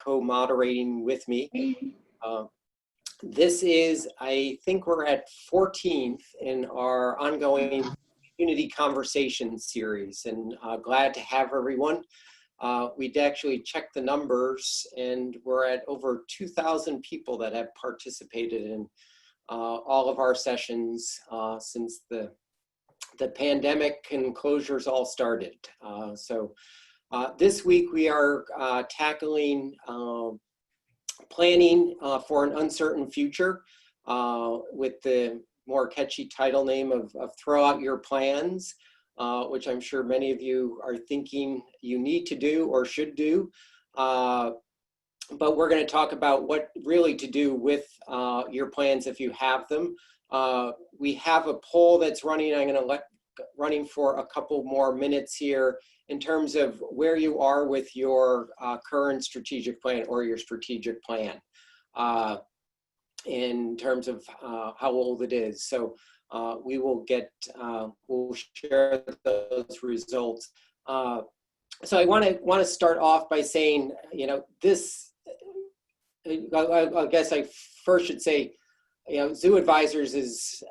co-moderating with me. This is, I think we're at 14th in our ongoing community conversation series, and glad to have everyone. We'd actually checked the numbers, and we're at over 2,000 people that have participated in all of our sessions since the pandemic and closures all started. This week we are tackling planning for an uncertain future with the more catchy title name of Throw Out Your Plans, which I'm sure many of you are thinking you need to do or should do. But we're going to talk about what really to do with your plans if you have them. We have a poll that's running. I'm going to let running for a couple more minutes here in terms of where you are with your current strategic plan or your strategic plan in terms of how old it is. So we will get, we'll share those results. So I want to start off by saying, you know, this, I guess I first should say, you know, Zoo Advisors is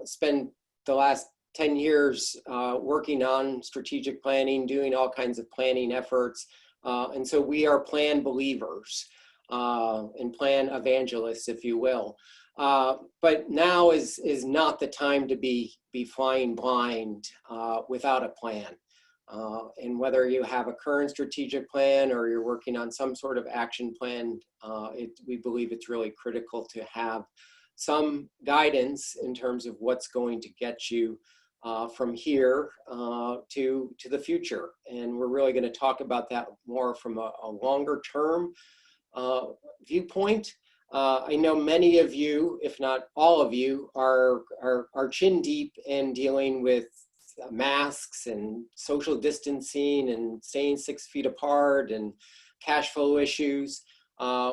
spent the last 10 years working on strategic planning, doing all kinds of planning efforts. And so we are plan believers and plan evangelists, if you will. But now is not the time to be flying blind without a plan. And whether you have a current strategic plan or you're working on some sort of action plan, we believe it's really critical to have some guidance in terms of what's going to get you from here to the future. And we're really going to talk about that more from a longer term viewpoint. I know many of you, if not all of you, are chin deep in dealing with masks and social distancing and staying 6 feet apart and cash flow issues,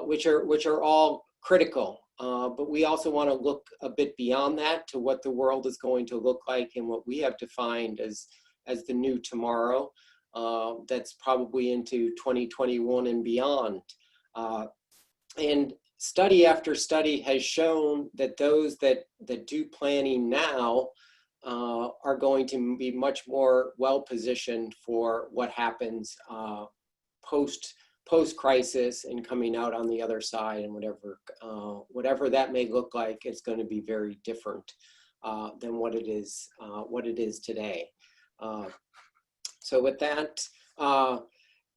which are all critical. But we also want to look a bit beyond that to what the world is going to look like and what we have defined as the new tomorrow. That's probably into 2021 and beyond. And study after study has shown that those that do planning now are going to be much more well-positioned for what happens post-crisis and coming out on the other side, and whatever that may look like, it's going to be very different than what it is today. So with that,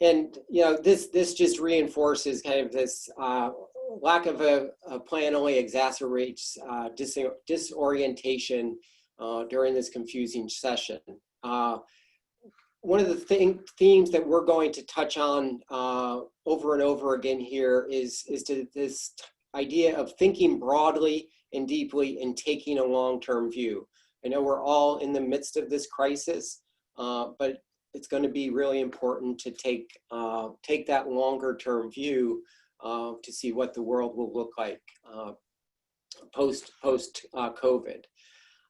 and you know, this just reinforces kind of this lack of a plan only exacerbates disorientation during this confusing session. One of the themes that we're going to touch on over and over again here is to this idea of thinking broadly and deeply and taking a long-term view. I know we're all in the midst of this crisis, but it's going to be really important to take that longer-term view to see what the world will look like post COVID.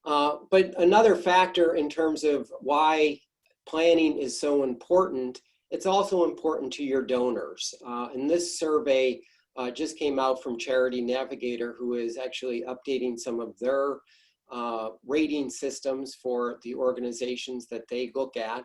But another factor in terms of why planning is so important, it's also important to your donors. And this survey just came out from Charity Navigator, who is actually updating some of their rating systems for the organizations that they look at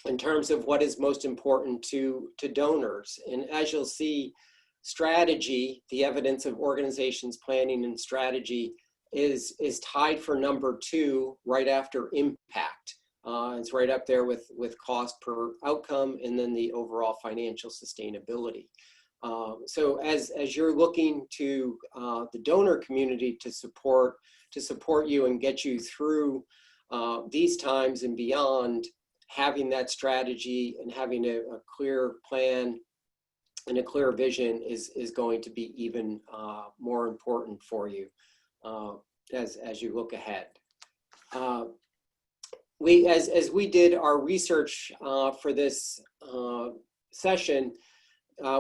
in terms of what is most important to donors. And as you'll see, strategy, the evidence of organizations planning and strategy, is tied for number 2 right after impact. It's right up there with cost per outcome and then the overall financial sustainability. So as you're looking to the donor community to support you and get you through these times and beyond, having that strategy and having a clear plan and a clear vision is going to be even more important for you as you look ahead. As we did our research for this session,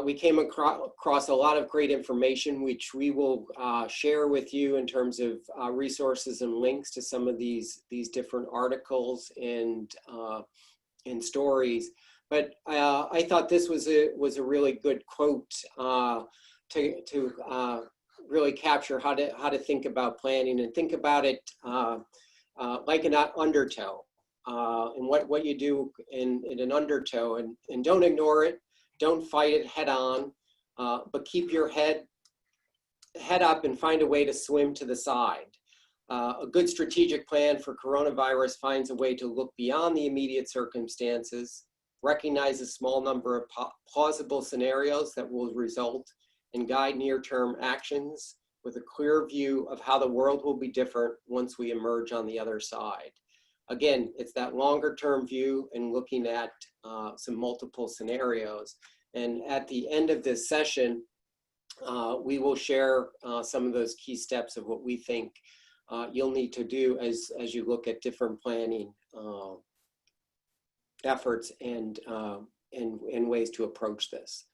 we came across a lot of great information, which we will share with you in terms of resources and links to some of these different articles and stories. But I thought this was a really good quote to really capture how to think about planning, and think about it like an undertow, and what you do in an undertow, and don't ignore it, don't fight it head on, but keep your head up and find a way to swim to the side. A good strategic plan for coronavirus finds a way to look beyond the immediate circumstances, recognize a small number of plausible scenarios that will result, and guide near-term actions with a clear view of how the world will be different once we emerge on the other side. Again, it's that longer-term view and looking at some multiple scenarios. And at the end of this session, we will share some of those key steps of what we think you'll need to do as you look at different planning efforts and ways to approach this.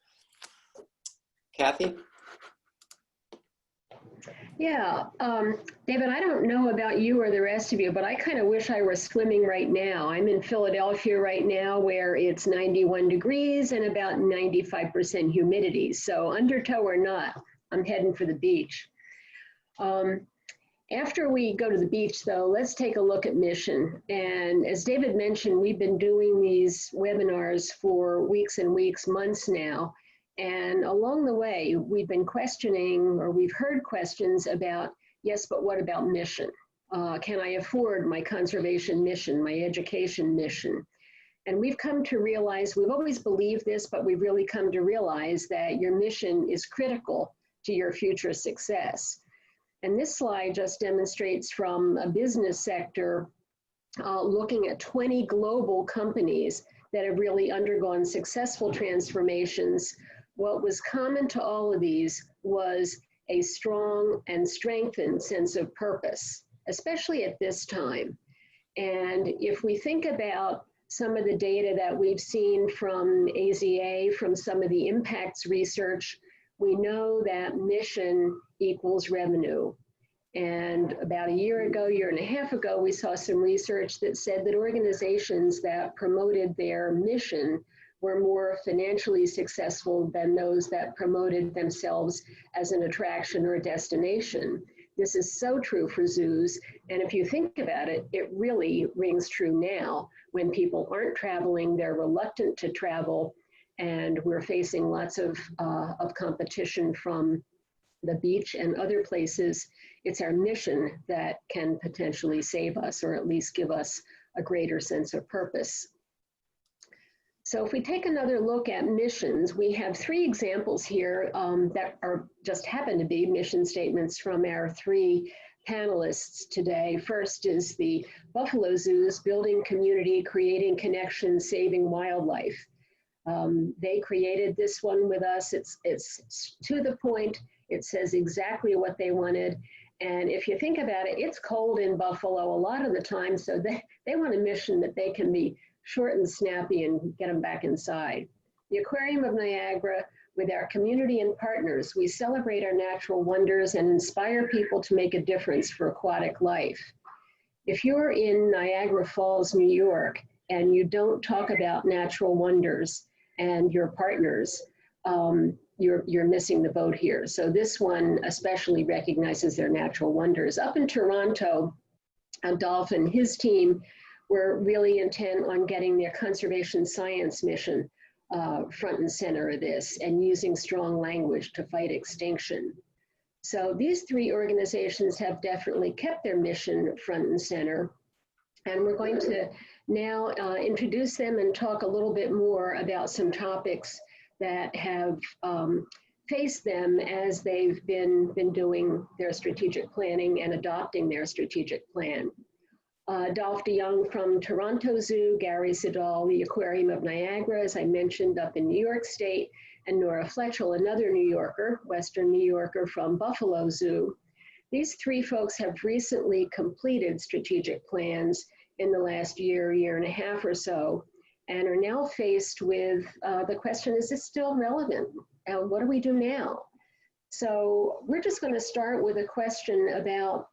Kathy? Yeah, David, I don't know about you or the rest of you, but I kind of wish I were swimming right now. I'm in Philadelphia right now, where it's 91 degrees and about 95% humidity. So undertow or not, I'm heading for the beach. After we go to the beach, though, let's take a look at mission. And as David mentioned, we've been doing these webinars for weeks and weeks, months now. And along the way, we've been questioning, or we've heard questions about, yes, but what about mission? Can I afford my conservation mission, my education mission? And we've come to realize, we've always believed this, but we've really come to realize that your mission is critical to your future success. And this slide just demonstrates from a business sector, looking at 20 global companies that have really undergone successful transformations. What was common to all of these was a strong and strengthened sense of purpose, especially at this time. And if we think about some of the data that we've seen from AZA, from some of the impacts research, we know that mission equals revenue. And about a year and a half ago, we saw some research that said that organizations that promoted their mission were more financially successful than those that promoted themselves as an attraction or a destination. This is so true for zoos. And if you think about it, it really rings true now when people aren't traveling, they're reluctant to travel, and we're facing lots of competition from the beach and other places. It's our mission that can potentially save us, or at least give us a greater sense of purpose. So if we take another look at missions, we have 3 examples here that are just happen to be mission statements from our 3 panelists today. First is the Buffalo Zoo's Building Community, Creating Connections, Saving Wildlife. They created this one with us. It's to the point. It says exactly what they wanted. And if you think about it, it's cold in Buffalo a lot of the time, so they want a mission that they can be short and snappy and get them back inside. The Aquarium of Niagara, with our community and partners, we celebrate our natural wonders and inspire people to make a difference for aquatic life. If you're in Niagara Falls, New York, and you don't talk about natural wonders and your partners, you're missing the boat here. So this one especially recognizes their natural wonders. Up in Toronto, Dolf and his team were really intent on getting their conservation science mission front and center of this, and using strong language to fight extinction. So these 3 organizations have definitely kept their mission front and center. And we're going to now introduce them and talk a little bit more about some topics that have faced them as they've been doing their strategic planning and adopting their strategic plan. Dolf Dejong from Toronto Zoo, Gary Sidall, the Aquarium of Niagara, as I mentioned, up in New York State, and Norah Fletchall, another New Yorker, Western New Yorker from Buffalo Zoo. These 3 folks have recently completed strategic plans in the last year and a half or so, and are now faced with the question, is this still relevant? What do we do now? So we're just going to start with a question about,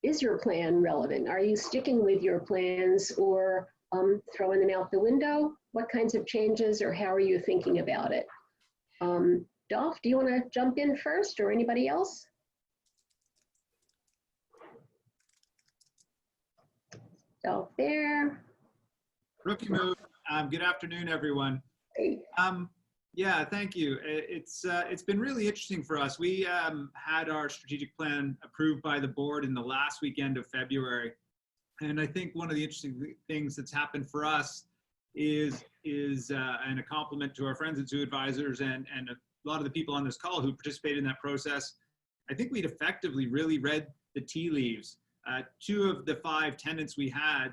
is your plan relevant? Are you sticking with your plans, or throwing them out the window, what kinds of changes, or how are you thinking about it? Dolf, do you want to jump in first, or anybody else? Dolf there. Rookie move. Good afternoon, everyone. Hey. Yeah, thank you. It's been really interesting for us. We had our strategic plan approved by the board in the last weekend of February, and I think one of the interesting things that's happened for us is and a compliment to our friends at Zoo Advisors and a lot of the people on this call who participated in that process. I think we'd effectively really read the tea leaves. 2 of the 5 tenets we had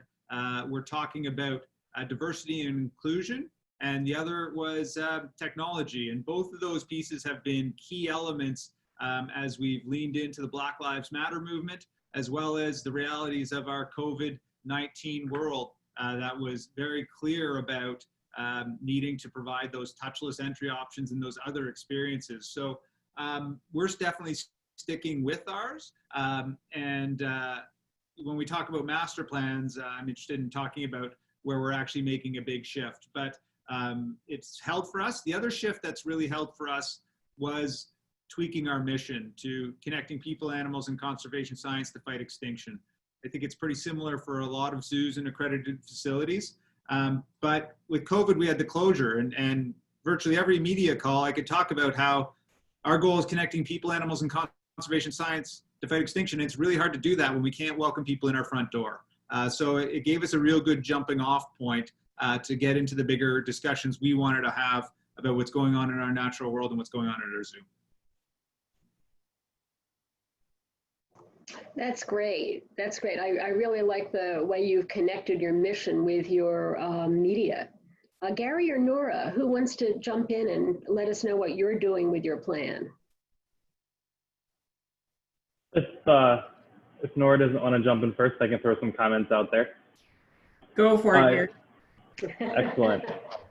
were talking about diversity and inclusion, and the other was technology. And both of those pieces have been key elements as we've leaned into the Black Lives Matter movement, as well as the realities of our COVID-19 world that was very clear about needing to provide those touchless entry options and those other experiences. So we're definitely sticking with ours. And when we talk about master plans, I'm interested in talking about where we're actually making a big shift. But it's held for us. The other shift that's really held for us was tweaking our mission to connecting people, animals, and conservation science to fight extinction. I think it's pretty similar for a lot of zoos and accredited facilities. But with COVID, we had the closure, and virtually every media call, I could talk about how our goal is connecting people, animals, and conservation science to fight extinction. It's really hard to do that when we can't welcome people in our front door. So it gave us a real good jumping off point to get into the bigger discussions we wanted to have about what's going on in our natural world and what's going on at our zoo. That's great. That's great. I really like the way you've connected your mission with your media. Gary or Norah, who wants to jump in and let us know what you're doing with your plan? If Norah doesn't want to jump in first, I can throw some comments out there. Go for it, Gary. Excellent.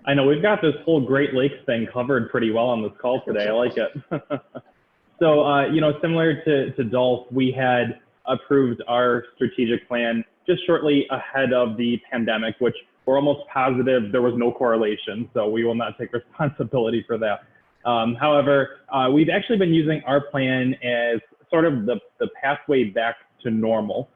I know we've got this whole Great Lakes thing covered pretty well on this call today. I like it. So, you know, similar to Dolf, we had approved our strategic plan just shortly ahead of the pandemic, which we're almost positive there was no correlation. So we will not take responsibility for that. However, we've actually been using our plan as sort of the pathway back to normal.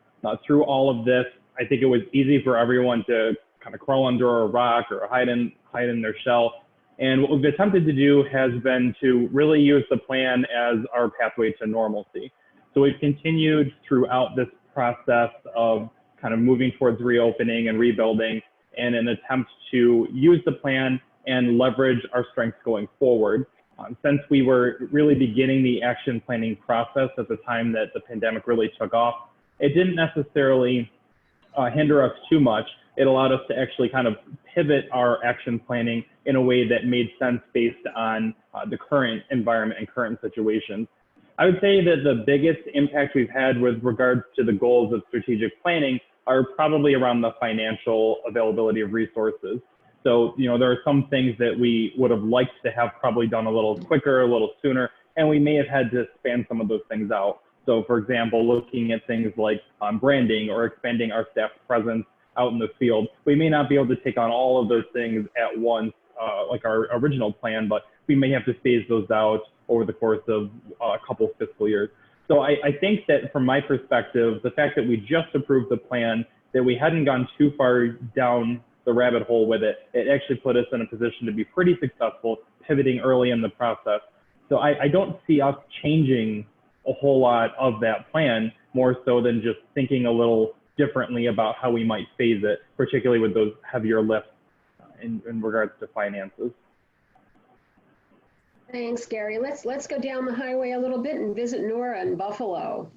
Through all of this, I think it was easy for everyone to kind of crawl under a rock or hide in their shell. And what we've attempted to do has been to really use the plan as our pathway to normalcy. So we've continued throughout this process of kind of moving towards reopening and rebuilding in an attempt to use the plan and leverage our strengths going forward. Since we were really beginning the action planning process at the time that the pandemic really took off, it didn't necessarily hinder us too much. It allowed us to actually kind of pivot our action planning in a way that made sense based on the current environment and current situations. I would say that the biggest impact we've had with regards to the goals of strategic planning are probably around the financial availability of resources. So, you know, there are some things that we would have liked to have probably done a little quicker, a little sooner, and we may have had to span some of those things out. So, for example, looking at things like branding or expanding our staff presence out in the field, we may not be able to take on all of those things at once, like our original plan, but we may have to phase those out over the course of a couple of fiscal years. So I think that from my perspective, the fact that we just approved the plan, that we hadn't gone too far down the rabbit hole with it, it actually put us in a position to be pretty successful pivoting early in the process. So I don't see us changing a whole lot of that plan, more so than just thinking a little differently about how we might phase it, particularly with those heavier lifts in regards to finances. Thanks, Gary. Let's go down the highway a little bit and visit Norah in Buffalo.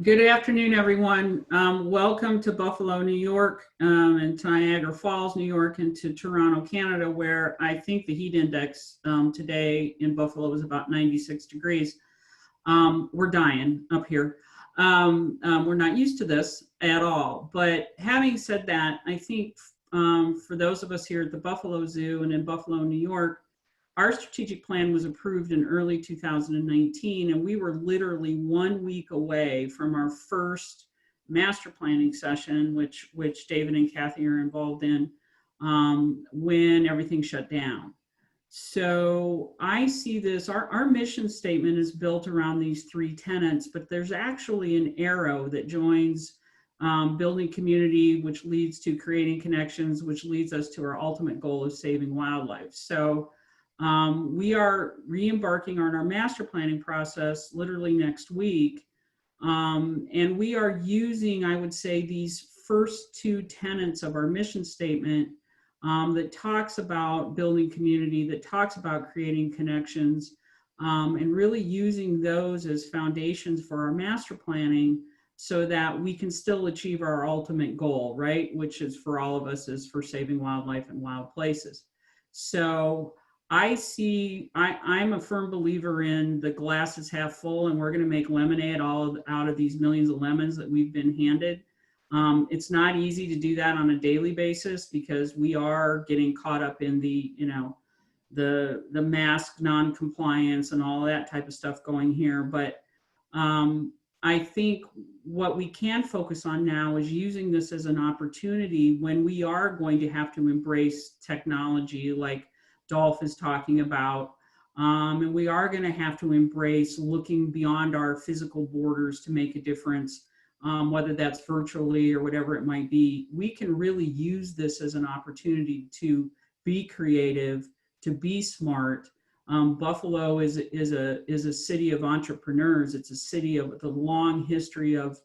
Good afternoon, everyone. Welcome to Buffalo, New York, and to Niagara Falls, New York, and to Toronto, Canada, where I think the heat index today in Buffalo was about 96 degrees. We're dying up here. We're not used to this at all. But having said that, I think for those of us here at the Buffalo Zoo and in Buffalo, New York, our strategic plan was approved in early 2019, and we were literally 1 week away from our first master planning session, which David and Kathy are involved in, when everything shut down. So I see this, our mission statement is built around these 3 tenets, but there's actually an arrow that joins building community, which leads to creating connections, which leads us to our ultimate goal of saving wildlife. So we are re-embarking on our master planning process literally next week. And we are using, I would say, these first 2 tenets of our mission statement that talks about building community, that talks about creating connections, and really using those as foundations for our master planning so that we can still achieve our ultimate goal, right? Which is for all of us is for saving wildlife and wild places. So I'm a firm believer in the glass is half full, and we're going to make lemonade out of these millions of lemons that we've been handed. It's not easy to do that on a daily basis because we are getting caught up in the, the mask non-compliance and all that type of stuff going here. But I think what we can focus on now is using this as an opportunity when we are going to have to embrace technology like Dolf is talking about. And we are going to have to embrace looking beyond our physical borders to make a difference, whether that's virtually or whatever it might be. We can really use this as an opportunity to be creative, to be smart. Buffalo is a city of entrepreneurs. It's a city of the long history of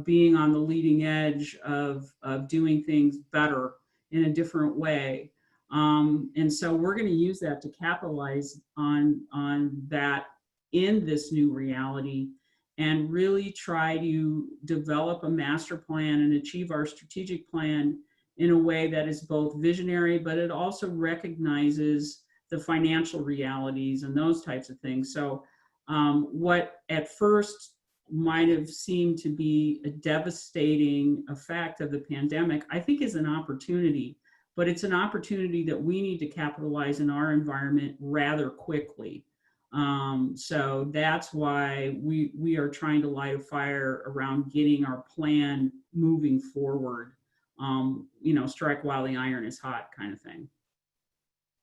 being on the leading edge of doing things better in a different way. And so we're going to use that to capitalize on that in this new reality and really try to develop a master plan and achieve our strategic plan in a way that is both visionary, but it also recognizes the financial realities and those types of things. So what at first might have seemed to be a devastating effect of the pandemic, I think is an opportunity, but it's an opportunity that we need to capitalize in our environment rather quickly. So that's why we are trying to light a fire around getting our plan moving forward. Strike while the iron is hot kind of thing.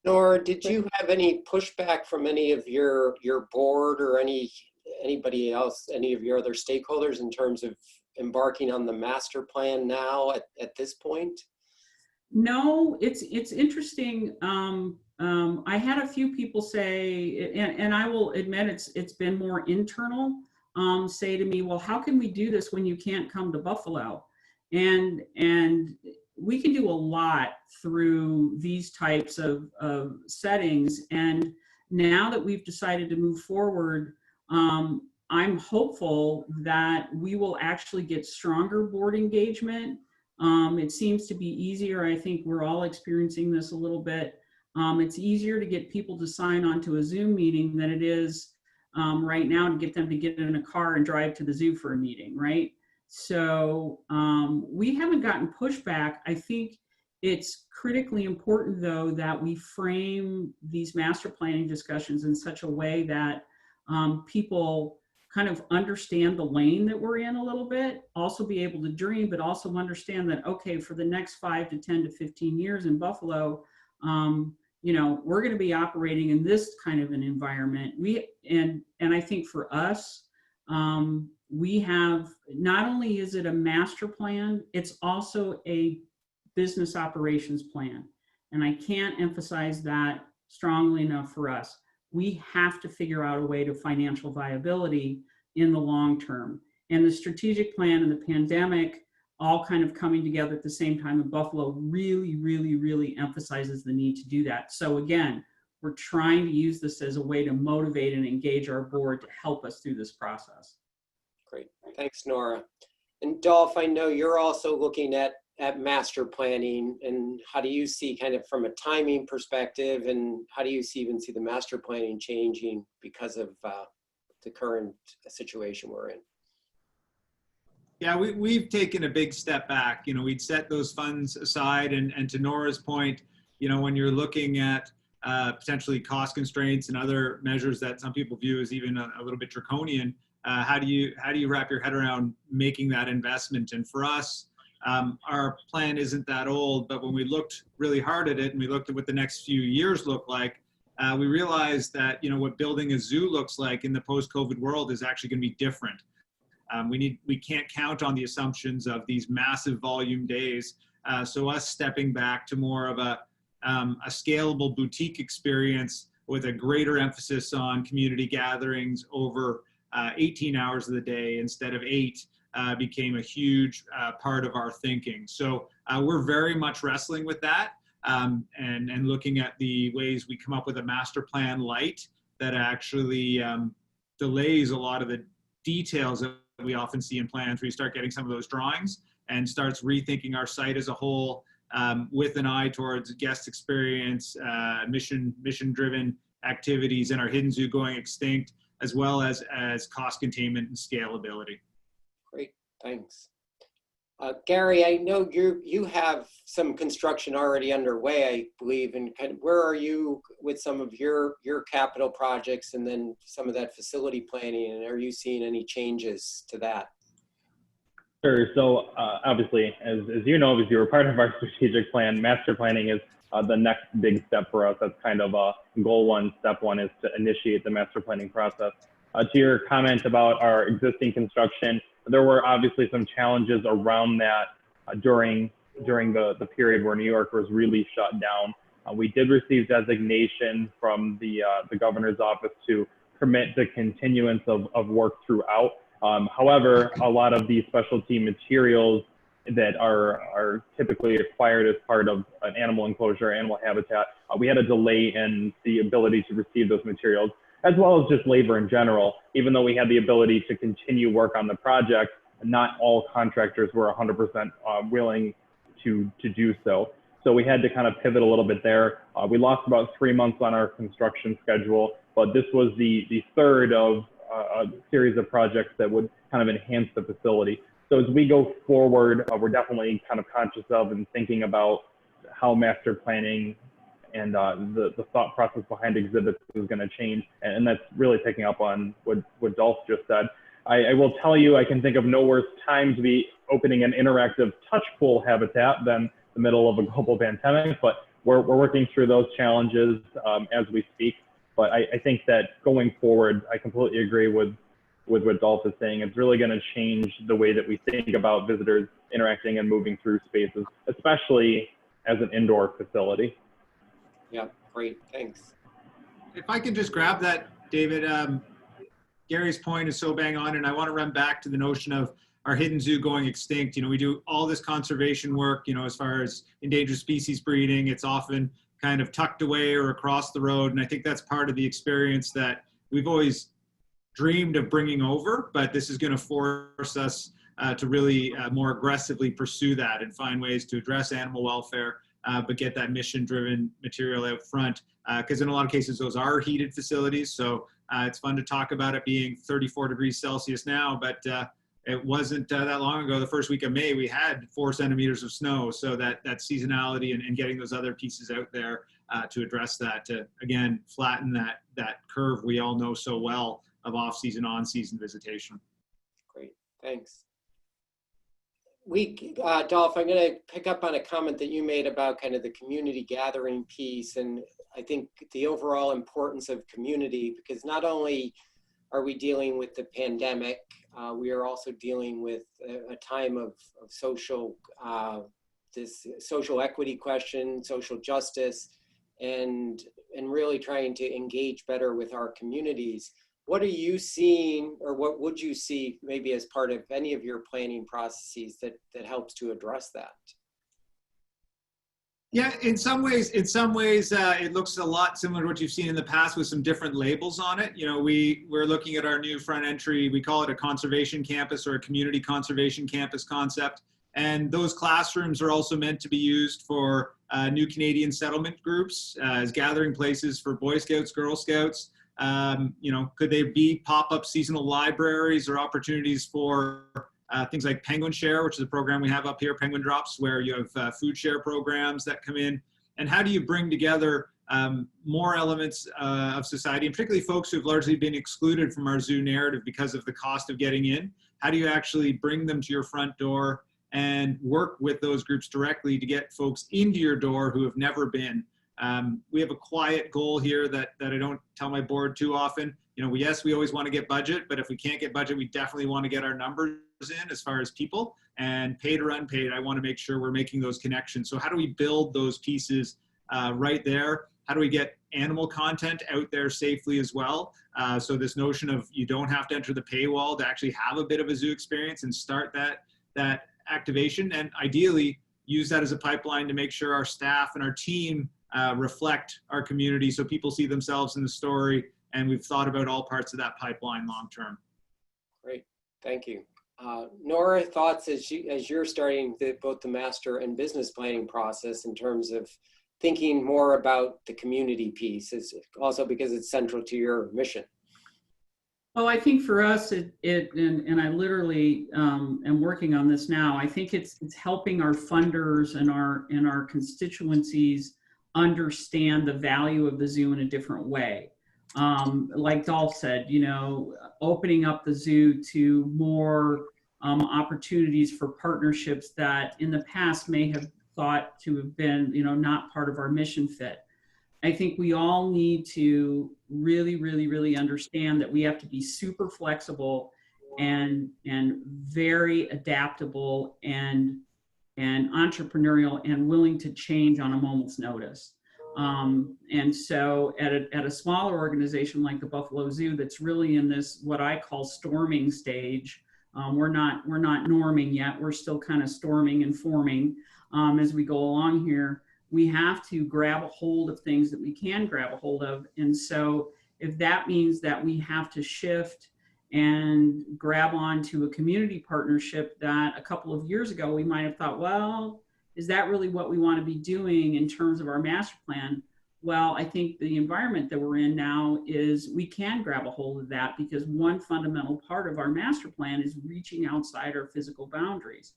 Norah, did you have any pushback from any of your board or anybody else, any of your other stakeholders in terms of embarking on the master plan now at this point? No, it's interesting. I had a few people say, and I will admit it's been more internal, say to me, well, how can we do this when you can't come to Buffalo? And we can do a lot through these types of settings. And now that we've decided to move forward, I'm hopeful that we will actually get stronger board engagement. It seems to be easier. I think we're all experiencing this a little bit. It's easier to get people to sign on to a Zoom meeting than it is right now to get them to get in a car and drive to the zoo for a meeting, right? So we haven't gotten pushback. I think it's critically important, though, that we frame these master planning discussions in such a way that people kind of understand the lane that we're in a little bit, also be able to dream, but also understand that, okay, for the next 5 to 10 to 15 years in Buffalo, we're going to be operating in this kind of an environment. And I think for us, we have, not only is it a master plan, it's also a business operations plan. And I can't emphasize that strongly enough for us. We have to figure out a way to financial viability in the long term. And the strategic plan and the pandemic all kind of coming together at the same time in Buffalo really, really, really emphasizes the need to do that. So again, we're trying to use this as a way to motivate and engage our board to help us through this process. Great, thanks, Norah. And Dolf, I know you're also looking at master planning, and how do you see, kind of from a timing perspective, and how do you even see the master planning changing because of the current situation we're in? Yeah, we've taken a big step back. We'd set those funds aside, and to Nora's point, when you're looking at potentially cost constraints and other measures that some people view as even a little bit draconian, how do you wrap your head around making that investment? And for us, our plan isn't that old, but when we looked really hard at it and we looked at what the next few years look like, we realized that, you know, what building a zoo looks like in the post-COVID world is actually going to be different. We can't count on the assumptions of these massive volume days. So us stepping back to more of a scalable boutique experience with a greater emphasis on community gatherings over 18 hours of the day instead of 8 became a huge part of our thinking. So we're very much wrestling with that and looking at the ways we come up with a master plan light that actually delays a lot of the details that we often see in plans. We start getting some of those drawings and starts rethinking our site as a whole with an eye towards guest experience, mission-driven activities, and our hidden zoo going extinct, as well as cost containment and scalability. Great, thanks. Gary, I know you have some construction already underway, I believe, and kind of where are you with some of your capital projects and then some of that facility planning, and are you seeing any changes to that? Sure. So obviously, as you know, as you were part of our strategic plan, master planning is the next big step for us. That's kind of goal one, step one is to initiate the master planning process. To your comment about our existing construction, there were obviously some challenges around that during the period where New York was really shut down. We did receive designation from the governor's office to permit the continuance of work throughout. However, a lot of these specialty materials that are typically acquired as part of an animal enclosure, animal habitat, we had a delay in the ability to receive those materials, as well as just labor in general. Even though we had the ability to continue work on the project, not all contractors were 100% willing to do so. So we had to kind of pivot a little bit there. We lost about 3 months on our construction schedule, but this was the third of a series of projects that would kind of enhance the facility. So as we go forward, we're definitely kind of conscious of and thinking about how master planning and the thought process behind exhibits is going to change. And that's really picking up on what Dolf just said. I will tell you, I can think of no worse time to be opening an interactive touch pool habitat than the middle of a global pandemic, but we're working through those challenges as we speak. But I think that going forward, I completely agree with what Dolf is saying. It's really going to change the way that we think about visitors interacting and moving through spaces, especially as an indoor facility. Yeah, great, thanks. If I could just grab that, David, Gary's point is so bang on, and I want to run back to the notion of our hidden zoo going extinct. You know, we do all this conservation work, you know, as far as endangered species breeding. It's often kind of tucked away or across the road, and I think that's part of the experience that we've always dreamed of bringing over, but this is going to force us to really more aggressively pursue that and find ways to address animal welfare, but get that mission-driven material out front, because in a lot of cases those are heated facilities. So it's fun to talk about it being 34 degrees Celsius now, but it wasn't that long ago. The first week of May, we had 4 centimeters of snow. So that seasonality and getting those other pieces out there to address that, to again flatten that curve we all know so well of off-season, on-season visitation. Great, thanks. Dolf, I'm going to pick up on a comment that you made about kind of the community gathering piece, and I think the overall importance of community, because not only are we dealing with the pandemic, we are also dealing with a time of social, this social equity question, social justice, and really trying to engage better with our communities. What are you seeing, or what would you see maybe as part of any of your planning processes that helps to address that? Yeah, in some ways, it looks a lot similar to what you've seen in the past with some different labels on it. You know, we're looking at our new front entry. We call it a conservation campus or a community conservation campus concept. And those classrooms are also meant to be used for new Canadian settlement groups as gathering places for Boy Scouts, Girl Scouts. You know, could they be pop-up seasonal libraries or opportunities for things like Penguin Share, which is a program we have up here, Penguin Drops, where you have food share programs that come in. And how do you bring together more elements of society, and particularly folks who have largely been excluded from our zoo narrative because of the cost of getting in? How do you actually bring them to your front door and work with those groups directly to get folks into your door who have never been. We have a quiet goal here that I don't tell my board too often. You know, yes, we always want to get budget, but if we can't get budget, we definitely want to get our numbers in as far as people, and paid or unpaid. I want to make sure we're making those connections. So how do we build those pieces right there? How do we get animal content out there safely as well? So this notion of you don't have to enter the paywall to actually have a bit of a zoo experience and start that activation, and ideally use that as a pipeline to make sure our staff and our team reflect our community so people see themselves in the story, and we've thought about all parts of that pipeline long term. Great, thank you. Norah, thoughts as you're starting both the master and business planning process in terms of thinking more about the community piece, is also because it's central to your mission? Well, I think for us, and I literally am working on this now. I think it's helping our funders and our constituencies understand the value of the zoo in a different way. Like Dolf said, you know, opening up the zoo to more opportunities for partnerships that in the past may have thought to have been, you know, not part of our mission fit. I think we all need to really understand that we have to be super flexible and very adaptable and entrepreneurial and willing to change on a moment's notice. And so at a smaller organization like the Buffalo Zoo that's really in this what I call storming stage, we're not norming yet. We're still kind of storming and forming as we go along here. We have to grab a hold of things that we can grab a hold of. And so if that means that we have to shift and grab onto a community partnership that a couple of years ago we might have thought, well, is that really what we want to be doing in terms of our master plan? Well, I think the environment that we're in now is we can grab a hold of that, because one fundamental part of our master plan is reaching outside our physical boundaries.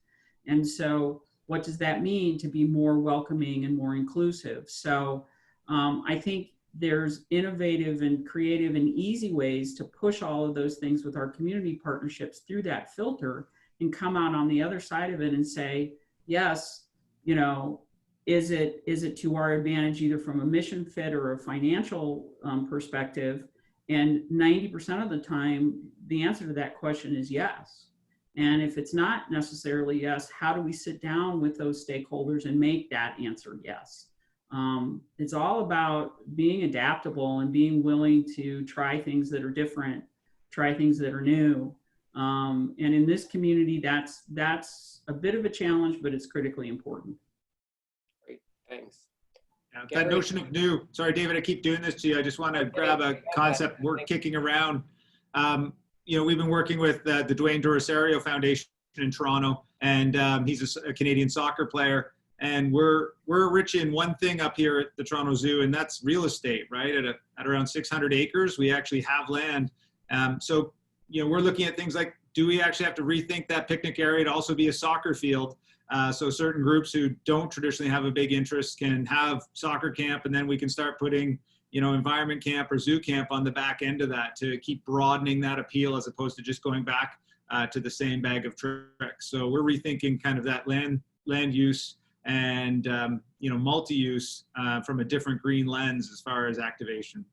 And so what does that mean to be more welcoming and more inclusive? So I think there's innovative and creative and easy ways to push all of those things with our community partnerships through that filter and come out on the other side of it and say, yes, you know, is it to our advantage either from a mission fit or a financial perspective? And 90% of the time, the answer to that question is yes. And if it's not necessarily yes, how do we sit down with those stakeholders and make that answer yes? It's all about being adaptable and being willing to try things that are different, try things that are new. And in this community, that's a bit of a challenge, but it's critically important. Great, thanks. Yeah, that notion of new, sorry, David, I keep doing this to you. I just want to grab a concept we're kicking around. You know, we've been working with the Dwayne Durasario Foundation in Toronto, and he's a Canadian soccer player. And we're rich in one thing up here at the Toronto Zoo, and that's real estate, right? At around 600 acres, we actually have land. So, you know, we're looking at things like, do we actually have to rethink that picnic area to also be a soccer field? So certain groups who don't traditionally have a big interest can have soccer camp, and then we can start putting, you know, environment camp or zoo camp on the back end of that to keep broadening that appeal as opposed to just going back to the same bag of tricks. So we're rethinking kind of that land use and, you know, multi-use from a different green lens as far as activation.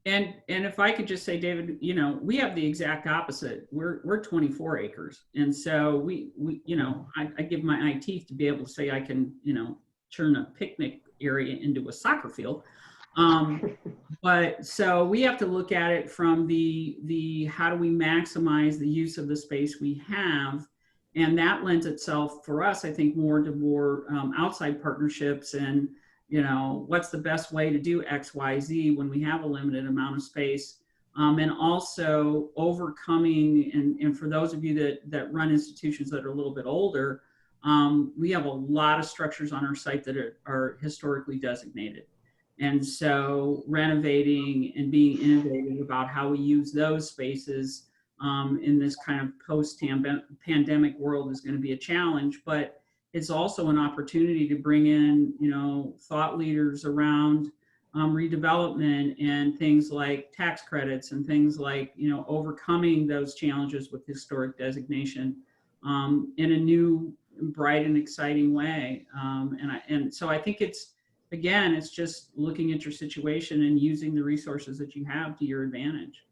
And if I could just say, David, you know, we have the exact opposite. We're 24 acres. And so we you know, I give my eye teeth to be able to say I can, you know, turn a picnic area into a soccer field. But so we have to look at it from the how do we maximize the use of the space we have, and that lends itself for us, I think, more to more outside partnerships and, you know, what's the best way to do X, Y, Z when we have a limited amount of space, and also overcoming, and for those of you that run institutions that are a little bit older, we have a lot of structures on our site that are historically designated. And so renovating and being innovative about how we use those spaces in this kind of post-pandemic world is going to be a challenge, but it's also an opportunity to bring in, you know, thought leaders around redevelopment and things like tax credits and things like, you know, overcoming those challenges with historic designation in a new, bright and exciting way. So I think again, it's just looking at your situation and using the resources that you have to your advantage.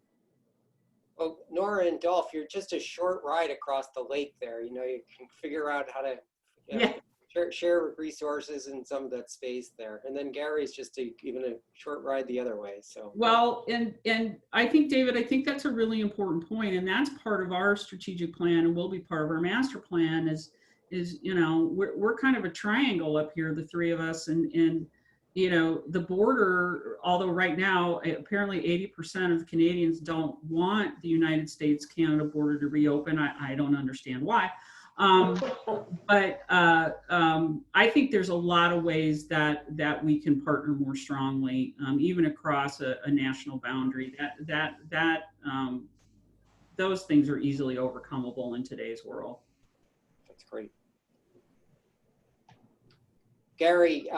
Well, Norah and Dolf, you're just a short ride across the lake there. You know, you can figure out how to share resources in some of that space there. And then Gary's just even a short ride the other way. So well, and I think, David, I think that's a really important point, and that's part of our strategic plan and will be part of our master plan is you know, we're kind of a triangle up here, the three of us, and you know, the border, although right now apparently 80% of Canadians don't want the United States-Canada border to reopen. I don't understand why. But I think there's a lot of ways that we can partner more strongly, even across a national boundary. Those things are easily overcomable in today's world. that's great. Gary,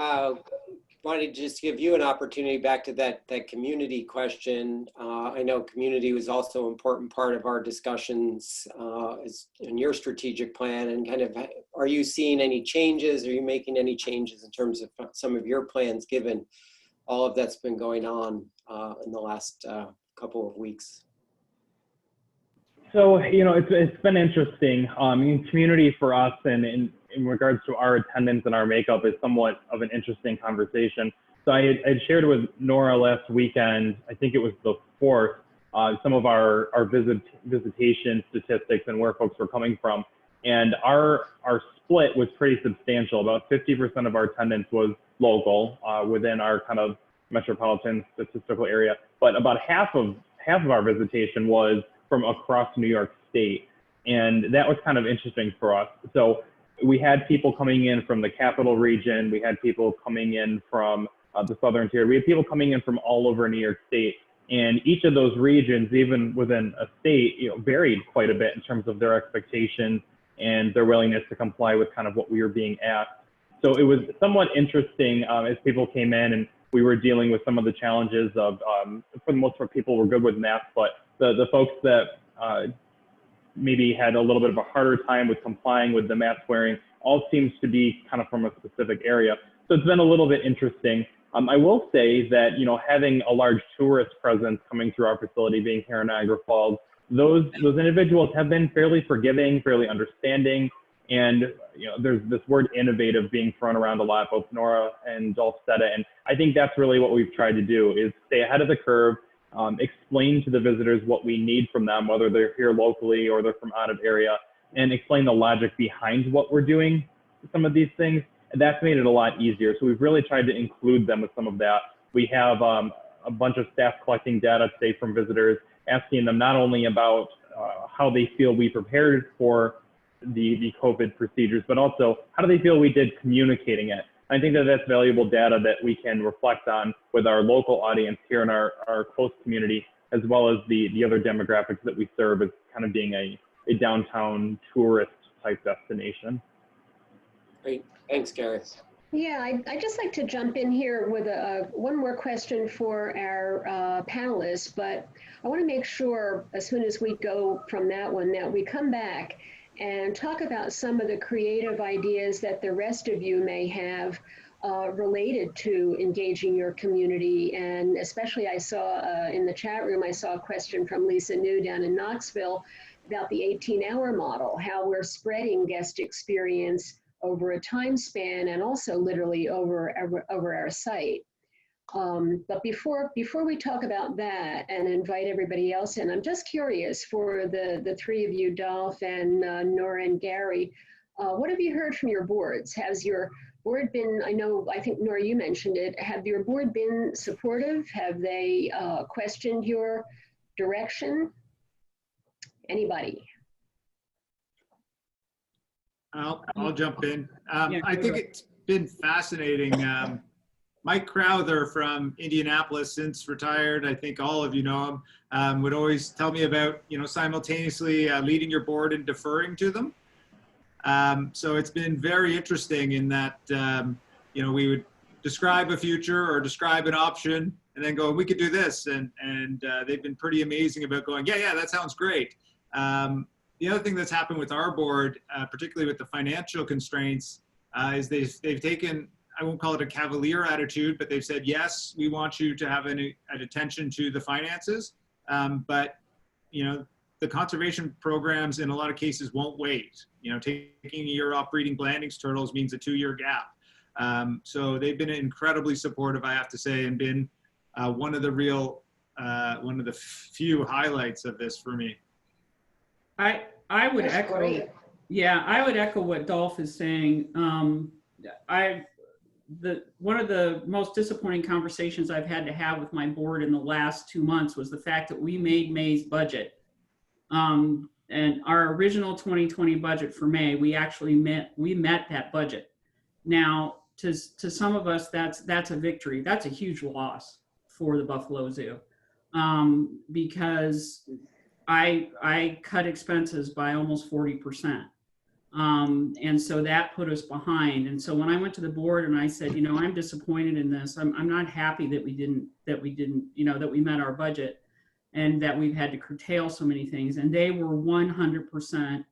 wanted to just give you an opportunity back to that community question. I know community was also an important part of our discussions in your strategic plan, and kind of, are you seeing any changes? Are you making any changes in terms of some of your plans given all of that's been going on in the last couple of weeks? So, you know, it's been interesting. Community for us and in regards to our attendance and our makeup is somewhat of an interesting conversation. So I had shared with Norah last weekend, I think it was the 4th, some of our visitation statistics and where folks were coming from. And our split was pretty substantial. About 50% of our attendance was local within our kind of metropolitan statistical area, but about half of our visitation was from across New York State. And that was kind of interesting for us. So we had people coming in from the capital region. We had people coming in from the southern tier. We had people coming in from all over New York State. And each of those regions, even within a state, you know, varied quite a bit in terms of their expectations and their willingness to comply with kind of what we were being asked. So it was somewhat interesting as people came in and we were dealing with some of the challenges of, for the most part, people were good with masks, but the folks that maybe had a little bit of a harder time with complying with the mask wearing all seems to be kind of from a specific area. So it's been a little bit interesting. I will say that, you know, having a large tourist presence coming through our facility, being here in Niagara Falls, those individuals have been fairly forgiving, fairly understanding. And, you know, there's this word innovative being thrown around a lot. Both Norah and Dolf said it. And I think that's really what we've tried to do is stay ahead of the curve, explain to the visitors what we need from them, whether they're here locally or they're from out of area, and explain the logic behind what we're doing, some of these things. And that's made it a lot easier. So we've really tried to include them with some of that. We have a bunch of staff collecting data today from visitors, asking them not only about how they feel we prepared for the COVID procedures, but also how do they feel we did communicating it. I think that that's valuable data that we can reflect on with our local audience here in our close community, as well as the other demographics that we serve as kind of being a downtown tourist type destination. Great, thanks, Gary. Yeah, I'd just like to jump in here with one more question for our panelists, but I want to make sure as soon as we go from that one that we come back and talk about some of the creative ideas that the rest of you may have related to engaging your community. And especially I saw in the chat room, I saw a question from Lisa New down in Knoxville about the 18-hour model, how we're spreading guest experience over a time span and also literally over our site. But before we talk about that and invite everybody else in, I'm just curious for the three of you, Dolf and Norah and Gary, what have you heard from your boards? Has your board been, I think Norah, you mentioned it, have your board been supportive? Have they questioned your direction? Anybody? I'll jump in. Yeah, I think it's been fascinating. Mike Crowther from Indianapolis, since retired, I think all of you know him, would always tell me about, you know, simultaneously leading your board and deferring to them. So it's been very interesting in that, you know, we would describe a future or describe an option and then go, we could do this. And they've been pretty amazing about going, yeah, that sounds great. The the other thing that's happened with our board, particularly with the financial constraints, is they've taken, I won't call it a cavalier attitude, but they've said, yes, we want you to have an attention to the finances, but the conservation programs in a lot of cases won't wait. Taking a year off breeding blandings turtles means a 2-year gap. So they've been incredibly supportive, I have to say, and been one of the few highlights of this for me. I would That's echo. great. Yeah, I would echo what Dolf is saying. One of the most disappointing conversations I've had to have with my board in the last 2 months was the fact that we made May's budget. And our original 2020 budget for May, we met that budget. Now, to some of us, that's a victory. That's a huge loss for the Buffalo Zoo, because I cut expenses by almost 40%. And so that put us behind. And so when I went to the board and I said, I'm disappointed in this, I'm not happy that we met our budget and that we've had to curtail so many things. And they were 100%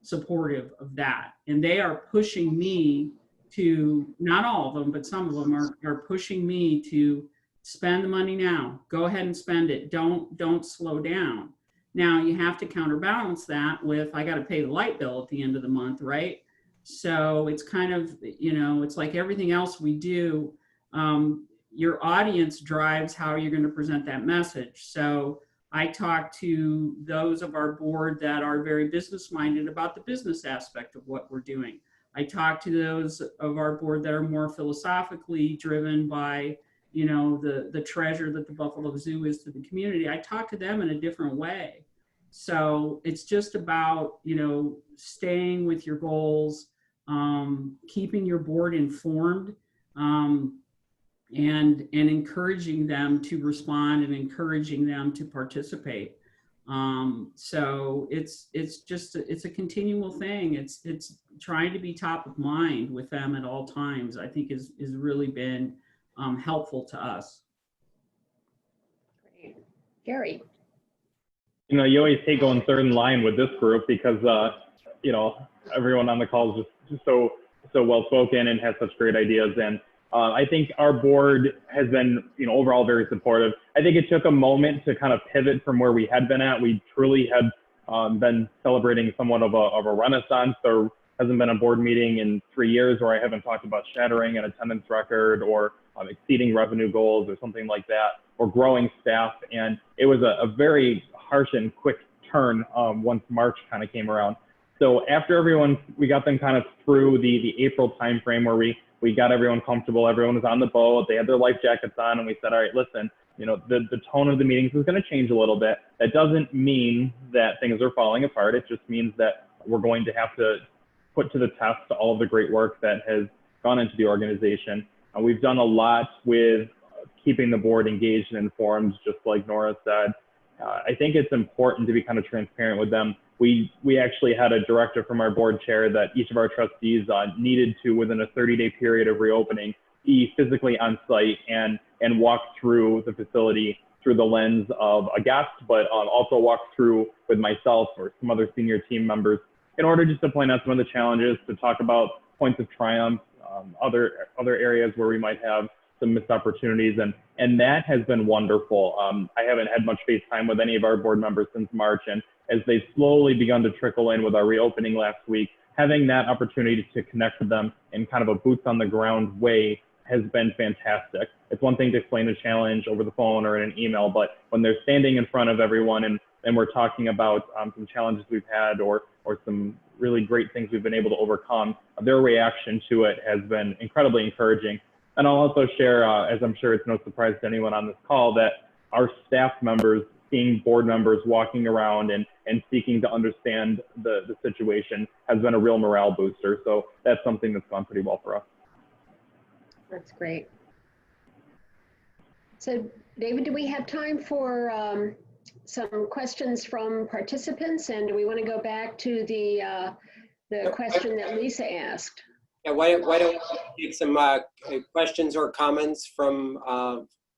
supportive of that. And they are pushing me to, not all of them, but some of them are pushing me to spend the money now. Go ahead and spend it. Don't slow down. Now you have to counterbalance that with, I got to pay the light bill at the end of the month, right? So it's kind of, it's like everything else we do. Your audience drives how you're going to present that message. So I talk to those of our board that are very business minded about the business aspect of what we're doing. I talk to those of our board that are more philosophically driven by, the treasure that the Buffalo Zoo is to the community. I talk to them in a different way. So it's just about, staying with your goals, keeping your board informed, and encouraging them to respond and encouraging them to participate. So it's a continual thing. It's trying to be top of mind with them at all times, I think is really been helpful to us. Great. Gary. You always take going third in line with this group because, everyone on the call is just so well spoken and has such great ideas. And I think our board has been, overall very supportive. I think it took a moment to kind of pivot from where we had been at. We truly had been celebrating somewhat of a renaissance. There hasn't been a board meeting in 3 years where I haven't talked about shattering an attendance record or exceeding revenue goals or something like that, or growing staff. And it was a very harsh and quick turn once March kind of came around. So after we got them kind of through the April timeframe where we got everyone comfortable, everyone was on the boat, they had their life jackets on, and we said, all right, listen, the tone of the meetings is going to change a little bit. That doesn't mean that things are falling apart. It just means that we're going to have to put to the test all of the great work that has gone into the organization. We've done a lot with keeping the board engaged and informed, just like Norah said. I think it's important to be kind of transparent with them. We actually had a directive from our board chair that each of our trustees needed to, within a 30-day period of reopening, be physically on site and walk through the facility through the lens of a guest, but also walk through with myself or some other senior team members in order just to point out some of the challenges, to talk about points of triumph, other areas where we might have some missed opportunities, and that has been wonderful. I haven't had much face time with any of our board members since March, and as they've slowly begun to trickle in with our reopening last week, having that opportunity to connect with them in kind of a boots on the ground way has been fantastic. It's one thing to explain a challenge over the phone or in an email, but when they're standing in front of everyone and we're talking about some challenges we've had or some really great things we've been able to overcome, their reaction to it has been incredibly encouraging. And I'll also share, as I'm sure it's no surprise to anyone on this call, that our staff members, seeing board members walking around and seeking to understand the situation has been a real morale booster. So that's something that's gone pretty well for us. That's great. So David, do we have time for some questions from participants? And do we want to go back to the question that Lisa asked? Yeah, why don't we take some questions or comments from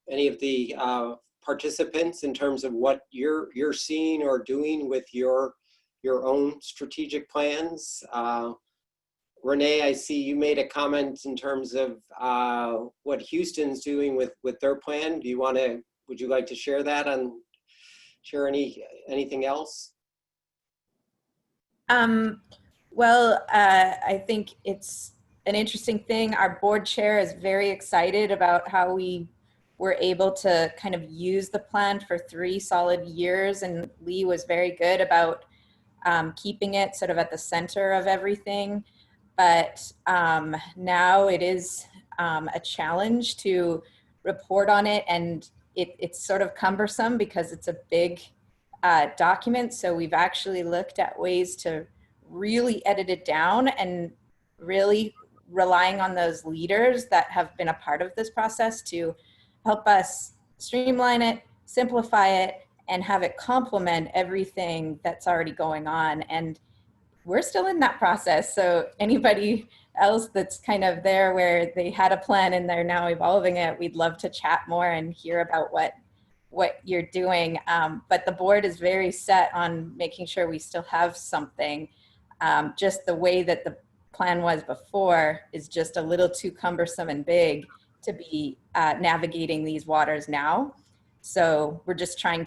any of the participants in terms of what you're seeing or doing with your your own strategic plans. Renee, I see you made a comment in terms of what Houston's doing with their plan. Would you like to share that share anything else? Well, I think it's an interesting thing. Our board chair is very excited about how we were able to kind of use the plan for 3 solid years, and Lee was very good about keeping it sort of at the center of everything. But now it is a challenge to report on it, and it's sort of cumbersome because it's a big document. So we've actually looked at ways to really edit it down and really relying on those leaders that have been a part of this process to help us streamline it, simplify it, and have it complement everything that's already going on. And we're still in that process. So anybody else that's kind of there where they had a plan and they're now evolving it, we'd love to chat more and hear about what you're doing. But the board is very set on making sure we still have something. Just the way that the plan was before is just a little too cumbersome and big to be navigating these waters now. So we're just trying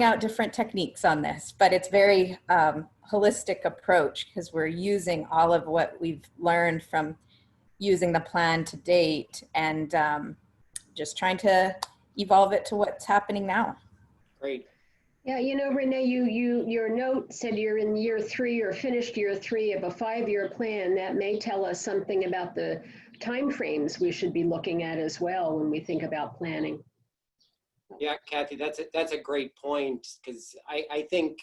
out different techniques on this, but it's very holistic approach because we're using all of what we've learned from using the plan to date and just trying to evolve it to what's happening now. Great. Yeah, you know, Renee, your note said you're in year 3 or finished year 3 of a 5-year plan. That may tell us something about the timeframes we should be looking at as well when we think about planning. Yeah, Kathy, that's a great point because I think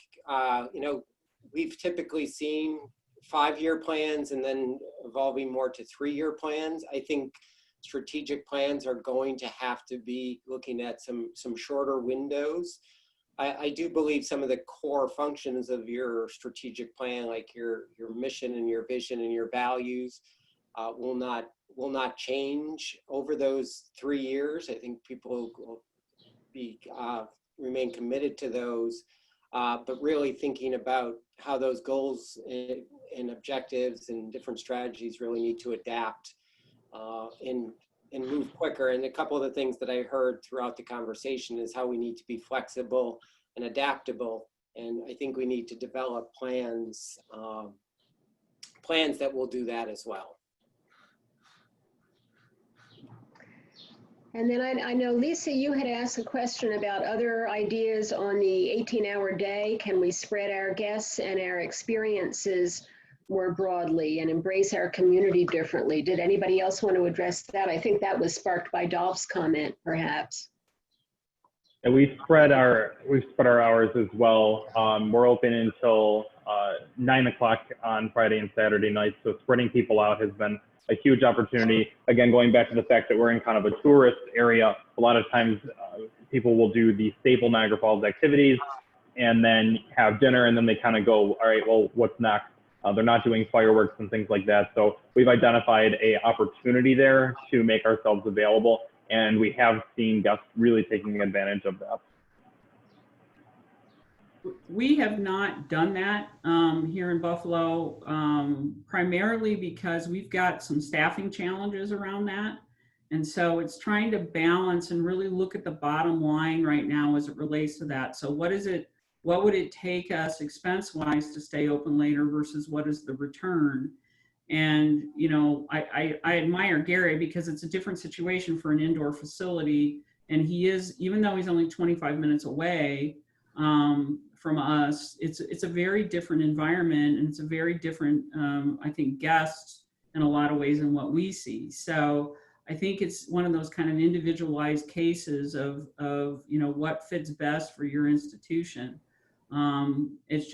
you know, we've typically seen 5-year plans and then evolving more to 3-year plans. I think strategic plans are going to have to be looking at some shorter windows. I do believe some of the core functions of your strategic plan, like your mission and your vision and your values, will not change over those 3 years. I think people will remain committed to those, but really thinking about how those goals and objectives and different strategies really need to adapt and move quicker. And a couple of the things that I heard throughout the conversation is how we need to be flexible and adaptable. And I think we need to develop plans that will do that as well. And then I know, Lisa, you had asked a question about other ideas on the 18-hour day. Can we spread our guests and our experiences more broadly and embrace our community differently? Did anybody else want to address that? I think that was sparked by Dolph's comment, perhaps. And we spread our hours as well. We're open until 9 o'clock on Friday and Saturday nights. So spreading people out has been a huge opportunity. Again, going back to the fact that we're in kind of a tourist area, a lot of times people will do the staple Niagara Falls activities and then have dinner, and then they kind of go, all right, well, what's next? They're not doing fireworks and things like that. So we've identified an opportunity there to make ourselves available, and we have seen guests really taking advantage of that. We have not done that here in Buffalo, primarily because we've got some staffing challenges around that. And so it's trying to balance and really look at the bottom line right now as it relates to that. So what would it take us expense-wise to stay open later versus what is the return? And, you know, I admire Gary because it's a different situation for an indoor facility. And he is, even though he's only 25 minutes away, from us, it's a very different environment, and it's a very different, I think, guests in a lot of ways than what we see. So I think it's one of those kind of individualized cases of you know, what fits best for your institution. It's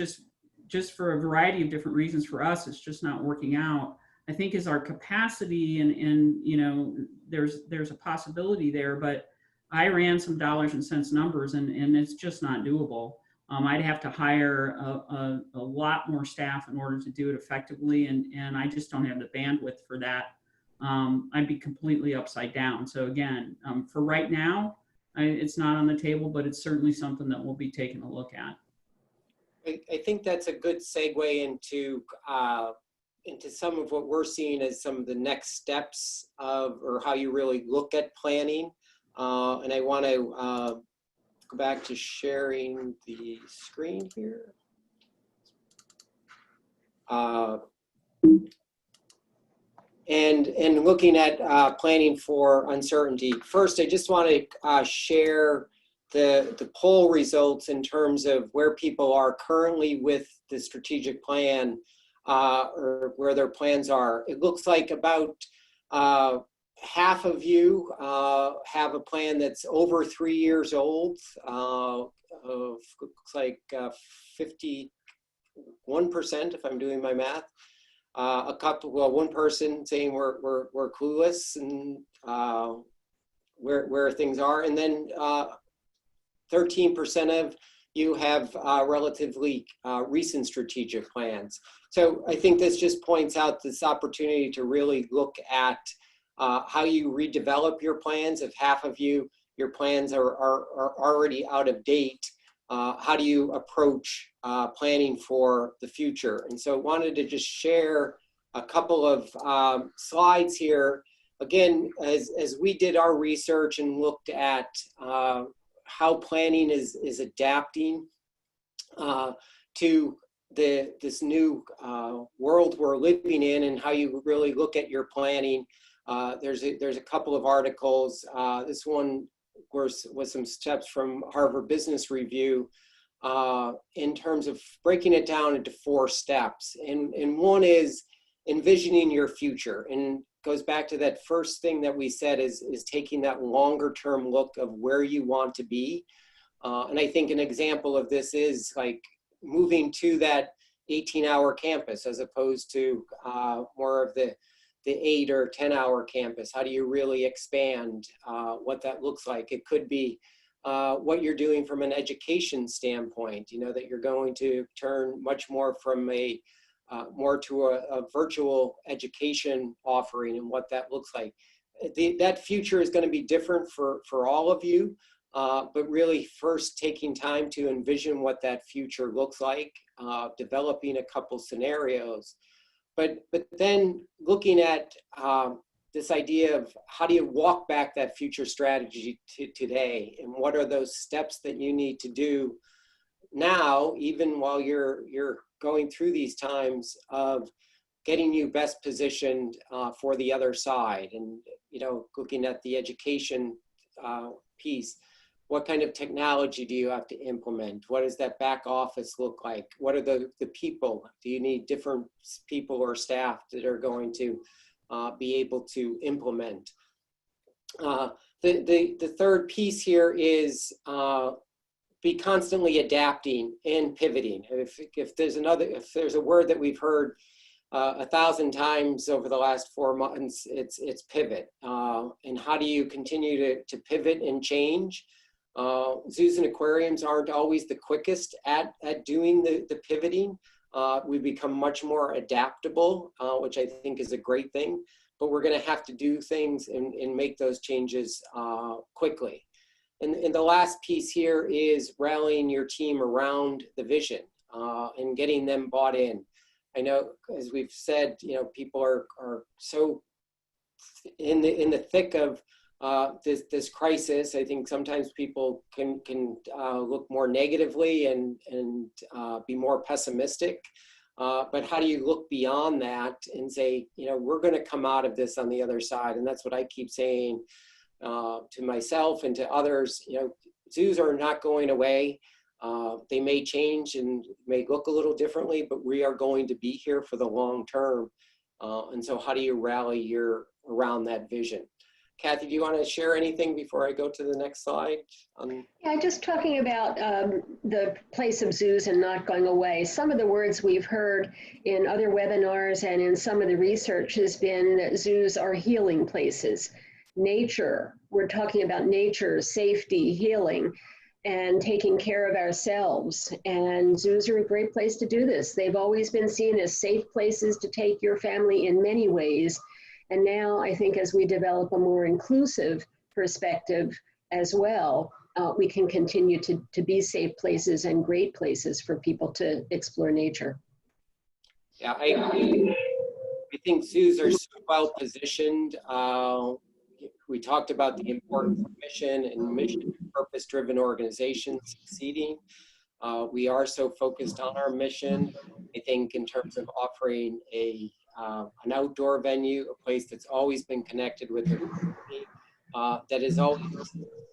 just for a variety of different reasons for us, it's just not working out. I think is our capacity and you know, there's a possibility there, but I ran some dollars and cents numbers and it's just not doable. I'd have to hire a lot more staff in order to do it effectively, and I just don't have the bandwidth for that. I'd be completely upside down. So again, for right now, it's not on the table, but it's certainly something that we'll be taking a look at. I think that's a good segue into some of what we're seeing as some of the next steps of, or how you really look at planning. And I want to go back to sharing the screen here. And looking at planning for uncertainty. First, I just want to share the poll results in terms of where people are currently with the strategic plan, or where their plans are. It looks like about half of you have a plan that's over 3 years old. Looks like 51%, if I'm doing my math. A couple, well, one person saying we're clueless and where things are, and then 13% of you have relatively recent strategic plans. So I think this just points out this opportunity to really look at how you redevelop your plans. If half of you, your plans are already out of date, how do you approach planning for the future? And so I wanted to just share a couple of slides here. Again, as we did our research and looked at how planning is adapting to this new world we're living in, and how you really look at your planning. There's a couple of articles. This one was some steps from Harvard Business Review in terms of breaking it down into 4 steps. And one is envisioning your future, and goes back to that first thing that we said is taking that longer term look of where you want to be. And I think an example of this is like moving to that 18-hour campus as opposed to more of the 8 or 10-hour campus. How do you really expand what that looks like? It could be what you're doing from an education standpoint, you know, that you're going to turn much more from more to a virtual education offering, and what that looks like. That future is going to be different for all of you, but really first taking time to envision what that future looks like, developing a couple scenarios, but then looking at this idea of how do you walk back that future strategy to today, and what are those steps that you need to do now, even while you're going through these times of getting you best positioned for the other side. And, you know, looking at the education piece, what kind of technology do you have to implement? What does that back office look like? What are the people? Do you need different people or staff that are going to be able to implement? The third piece here is be constantly adapting and pivoting. If there's a word that we've heard 1,000 times over the last 4 months, it's pivot. And how do you continue to pivot and change? Zoos and aquariums aren't always the quickest at doing the pivoting. We become much more adaptable, which I think is a great thing, but we're gonna have to do things and make those changes quickly. And the last piece here is rallying your team around the vision and getting them bought in. I know, as we've said, you know, people are so in the thick of this crisis. I think sometimes people can look more negatively and be more pessimistic. But how do you look beyond that and say, you know, we're going to come out of this on the other side? And that's what I keep saying to myself and to others. You know, zoos are not going away. They may change and may look a little differently, but we are going to be here for the long term. And so how do you rally around that vision? Kathy, do you want to share anything before I go to the next slide? Yeah, just talking about the place of zoos and not going away. Some of the words we've heard in other webinars and in some of the research has been that zoos are healing places. Nature, we're talking about nature, safety, healing, and taking care of ourselves. And zoos are a great place to do this. They've always been seen as safe places to take your family in many ways. And now I think as we develop a more inclusive perspective as well, we can continue to be safe places and great places for people to explore nature. Yeah, I think zoos are so well positioned. We talked about the importance of mission and mission purpose-driven organizations succeeding. We are so focused on our mission. I think in terms of offering an outdoor venue, a place that's always been connected with the community, that is always,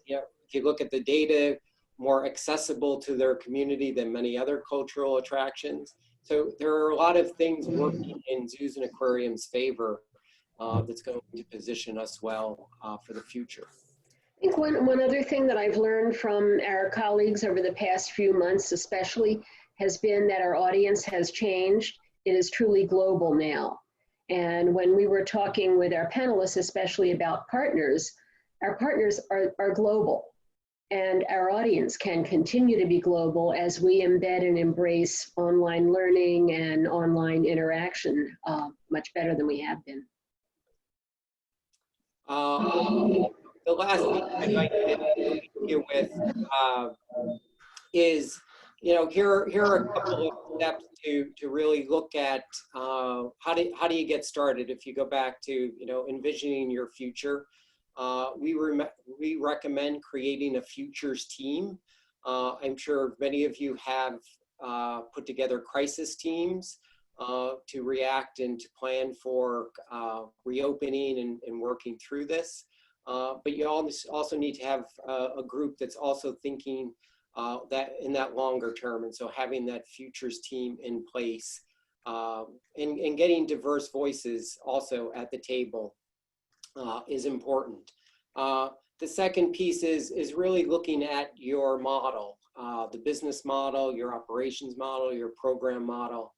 if you look at the data, more accessible to their community than many other cultural attractions. So there are a lot of things working in zoos and aquariums' favor that's going to position us well for the future. I think one other thing that I've learned from our colleagues over the past few months especially has been that our audience has changed. It is truly global now. And when we were talking with our panelists, especially about partners, our partners are global. And our audience can continue to be global as we embed and embrace online learning and online interaction much better than we have been. The last thing I'd like to leave you with is, here are a couple of steps to really look at how do you get started. If you go back to envisioning your future, we recommend creating a futures team. I'm sure many of you have put together crisis teams to react and to plan for reopening and working through this. But you also need to have a group that's also thinking that in that longer term. And so having that futures team in place and getting diverse voices also at the table is important. The second piece is really looking at your model, the business model, your operations model, your program model,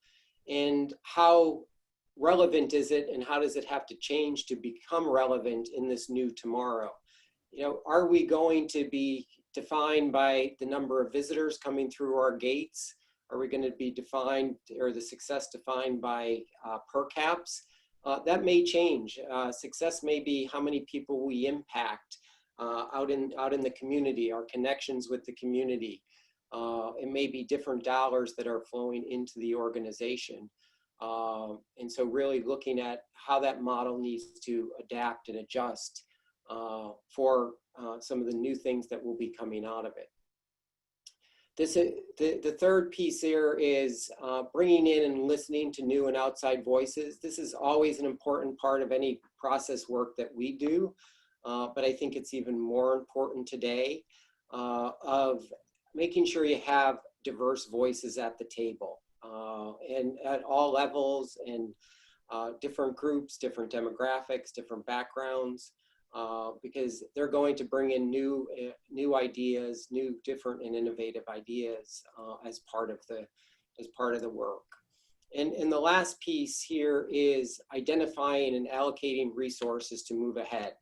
and how relevant is it and how does it have to change to become relevant in this new tomorrow? Are we going to be defined by the number of visitors coming through our gates? Are we going to be defined, or the success defined by per caps? That may change. Success may be how many people we impact out in the community, our connections with the community. It may be different dollars that are flowing into the organization. And so really looking at how that model needs to adapt and adjust for some of the new things that will be coming out of it. The third piece here is bringing in and listening to new and outside voices. This is always an important part of any process work that we do, but I think it's even more important today of making sure you have diverse voices at the table and at all levels and different groups, different demographics, different backgrounds. Because they're going to bring in new ideas, new, different, and innovative ideas as part of the work. And the last piece here is identifying and allocating resources to move ahead.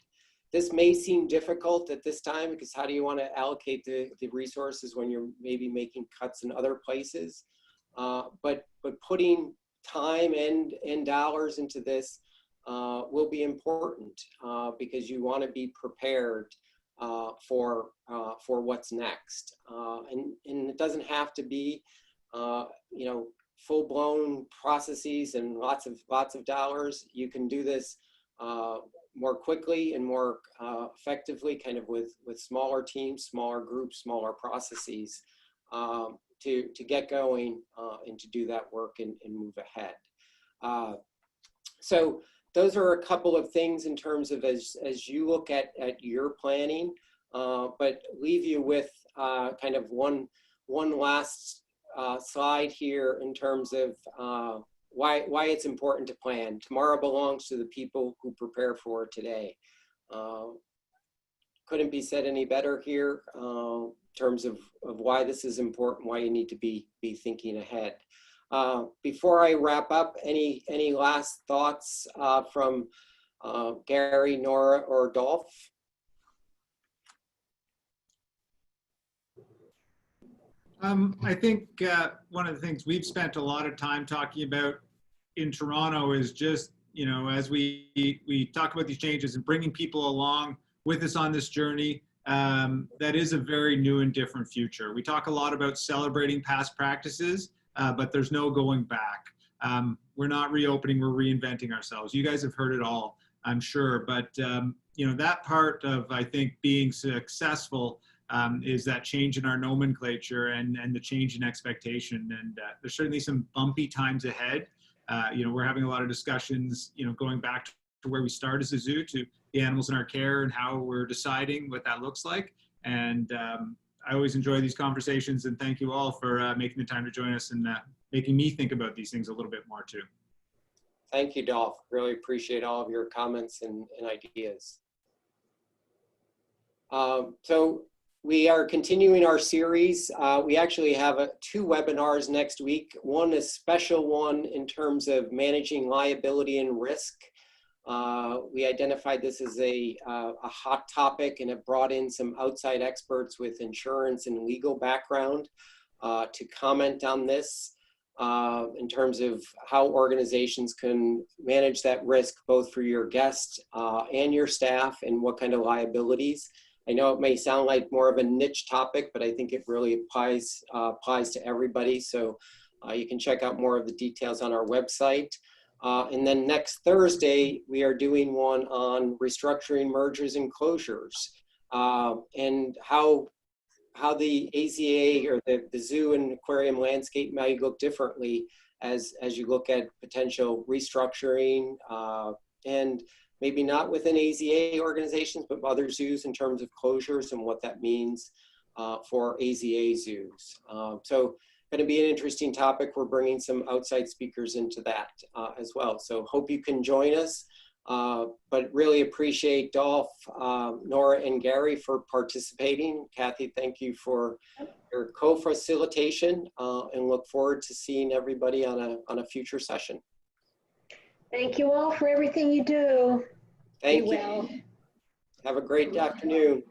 This may seem difficult at this time because how do you want to allocate the resources when you're maybe making cuts in other places? But putting time and dollars into this will be important because you want to be prepared for what's next, and it doesn't have to be full-blown processes and lots of dollars. You can do this more quickly and more effectively, kind of with smaller teams, smaller groups, smaller processes to get going and to do that work and move ahead. So those are a couple of things in terms of as you look at your planning, but leave you with kind of one last slide here in terms of why it's important to plan. Tomorrow belongs to the people who prepare for it today. Couldn't be said any better here in terms of why this is important, why you need to be thinking ahead. Before I wrap up, any last thoughts from Gary, Norah, or Dolf? I think one of the things we've spent a lot of time talking about in Toronto is just, as we talk about these changes and bringing people along with us on this journey, that is a very new and different future. We talk a lot about celebrating past practices, but there's no going back. We're not reopening, we're reinventing ourselves. You guys have heard it all, I'm sure, but you know, that part of, I think, being successful is that change in our nomenclature and the change in expectation. And there's certainly some bumpy times ahead. You know, we're having a lot of discussions, you know, going back to where we start as a zoo, to the animals in our care and how we're deciding what that looks like. And I always enjoy these conversations, and thank you all for making the time to join us and making me think about these things a little bit more too. Thank you, Dolf. Really appreciate all of your comments and ideas. So we are continuing our series. We actually have 2 webinars next week. One, a special one in terms of managing liability and risk. We identified this as a hot topic and have brought in some outside experts with insurance and legal background to comment on this in terms of how organizations can manage that risk, both for your guests and your staff, and what kind of liabilities. I know it may sound like more of a niche topic, but I think it really applies to everybody. So you can check out more of the details on our website. And then next Thursday, we are doing one on restructuring, mergers, and closures, and how the AZA or the zoo and aquarium landscape might look differently as you look at potential restructuring, and maybe not within AZA organizations, but other zoos in terms of closures and what that means for AZA zoos. So going to be an interesting topic. We're bringing some outside speakers into that as well. So hope you can join us, but really appreciate Dolf, Norah, and Gary for participating. Kathy, thank you for your co-facilitation, and look forward to seeing everybody on a future session. Thank you all for everything you do. Thank Be you. well. Have a great afternoon.